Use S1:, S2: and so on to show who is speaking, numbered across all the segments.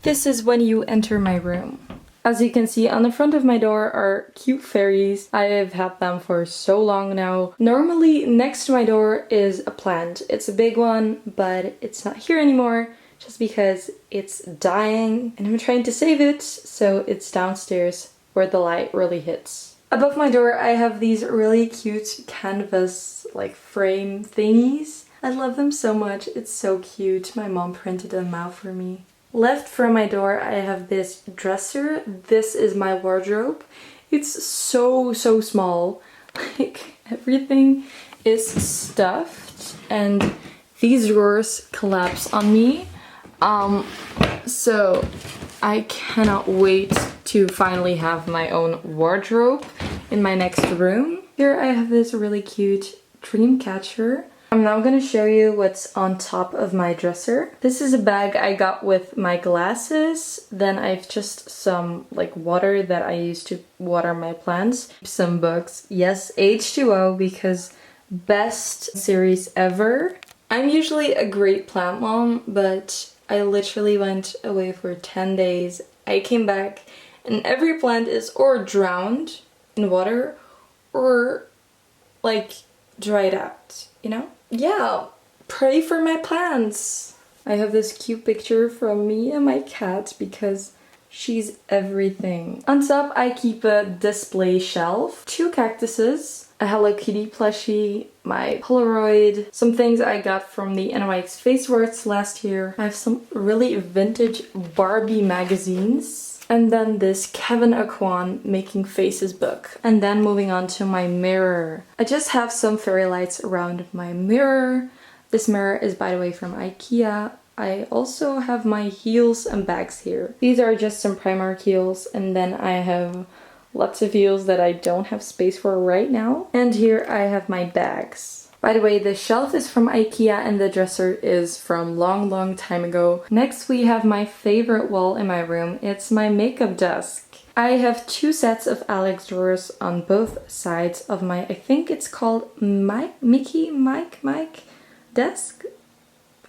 S1: This is when you enter my room. As you can see, on the front of my door are cute fairies. I have had them for so long now. Normally, next to my door is a plant. It's a big one, but it's not here anymore just because it's dying and I'm trying to save it, so it's downstairs where the light really hits. Above my door, I have these really cute canvas like frame thingies. I love them so much. It's so cute. My mom printed them out for me. Left from my door, I have this dresser. This is my wardrobe. It's so small. Like, everything is stuffed and these drawers collapse on me. So I cannot wait to finally have my own wardrobe in my next room. Here I have this really cute dream catcher. I'm now gonna show you what's on top of my dresser. This is a bag I got with my glasses. Then I've just some like water that I use to water my plants. Some books. Yes, H2O because best series ever. I'm usually a great plant mom, but I literally went away for 10 days. I came back and every plant is or drowned in water or like dried out, you know? Yeah, pray for my plants. I have this cute picture from me and my cat because she's everything. On top I keep a display shelf, 2 cactuses, a Hello Kitty plushie, my Polaroid, some things I got from the NYX Face Works last year. I have some really vintage Barbie magazines. And then this Kevin Aquan Making Faces book. And then moving on to my mirror. I just have some fairy lights around my mirror. This mirror is, by the way, from IKEA. I also have my heels and bags here. These are just some Primark heels, and then I have lots of heels that I don't have space for right now. And here I have my bags. By the way, the shelf is from IKEA and the dresser is from long time ago. Next we have my favorite wall in my room. It's my makeup desk. I have 2 sets of Alex drawers on both sides of my, I think it's called Mike desk?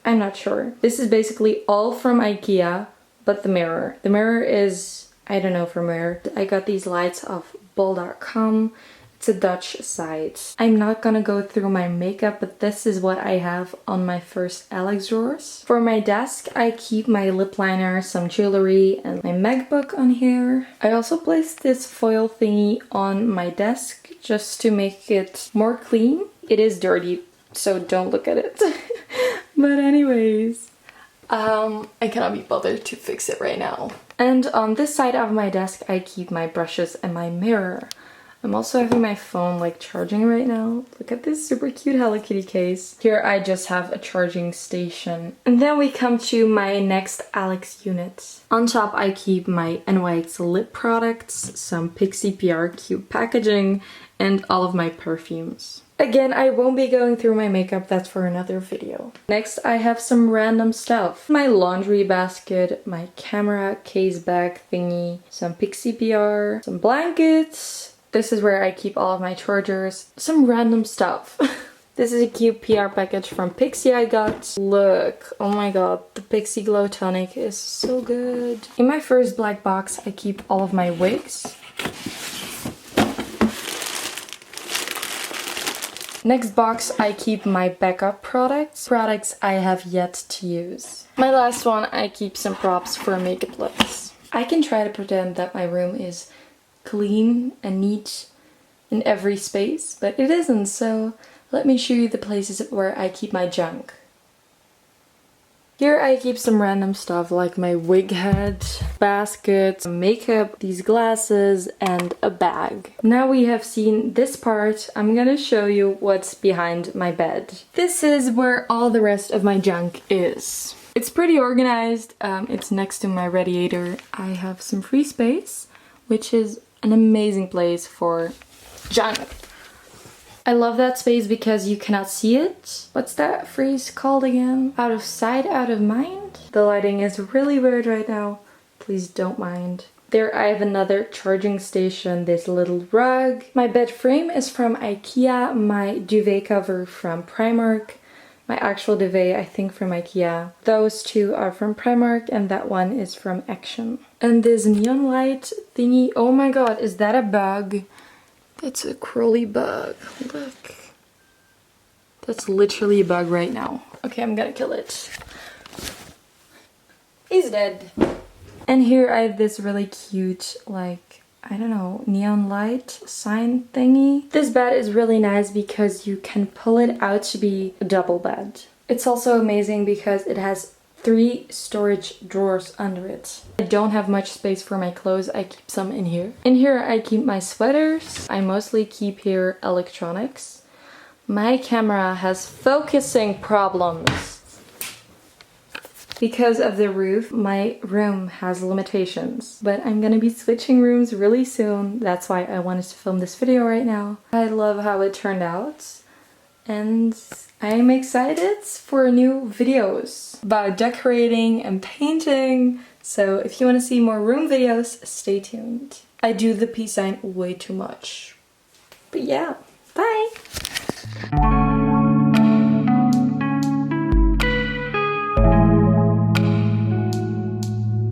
S1: I'm not sure. This is basically all from IKEA, but the mirror. The mirror is, I don't know from where. I got these lights off bol.com. It's a Dutch site. I'm not gonna go through my makeup, but this is what I have on my first Alex drawers. For my desk, I keep my lip liner, some jewelry, and my MacBook on here. I also placed this foil thingy on my desk just to make it more clean. It is dirty, so don't look at it. But anyways, I cannot be bothered to fix it right now. And on this side of my desk, I keep my brushes and my mirror. I'm also having my phone like charging right now. Look at this super cute Hello Kitty case. Here I just have a charging station. And then we come to my next Alex unit. On top I keep my NYX lip products, some Pixie PR cute packaging, and all of my perfumes. Again, I won't be going through my makeup, that's for another video. Next I have some random stuff. My laundry basket, my camera case bag thingy, some Pixie PR, some blankets. This is where I keep all of my chargers. Some random stuff. This is a cute PR package from Pixie I got. Look, oh my god, the Pixie Glow Tonic is so good. In my first black box, I keep all of my wigs. Next box, I keep my backup products. Products I have yet to use. My last one, I keep some props for makeup looks. I can try to pretend that my room is clean and neat in every space, but it isn't, so let me show you the places where I keep my junk. Here I keep some random stuff like my wig head, basket, makeup, these glasses, and a bag. Now we have seen this part, I'm gonna show you what's behind my bed. This is where all the rest of my junk is. It's pretty organized, it's next to my radiator. I have some free space, which is an amazing place for junk. I love that space because you cannot see it. What's that phrase called again? Out of sight, out of mind? The lighting is really weird right now. Please don't mind. There I have another charging station, this little rug. My bed frame is from IKEA, my duvet cover from Primark, my actual duvet, I think from IKEA. Those two are from Primark and that one is from Action. And this neon light thingy, oh my god, is that a bug? It's a crawly bug, look. That's literally a bug right now. Okay, I'm gonna kill it. He's dead. And here I have this really cute, like, I don't know, neon light sign thingy. This bed is really nice because you can pull it out to be a double bed. It's also amazing because it has 3 storage drawers under it. I don't have much space for my clothes, I keep some in here. In here I keep my sweaters. I mostly keep here electronics. My camera has focusing problems. Because of the roof, my room has limitations. But I'm gonna be switching rooms really soon. That's why I wanted to film this video right now. I love how it turned out. And I'm excited for new videos about decorating and painting. So if you want to see more room videos, stay tuned. I do the peace sign way too much. But yeah, bye!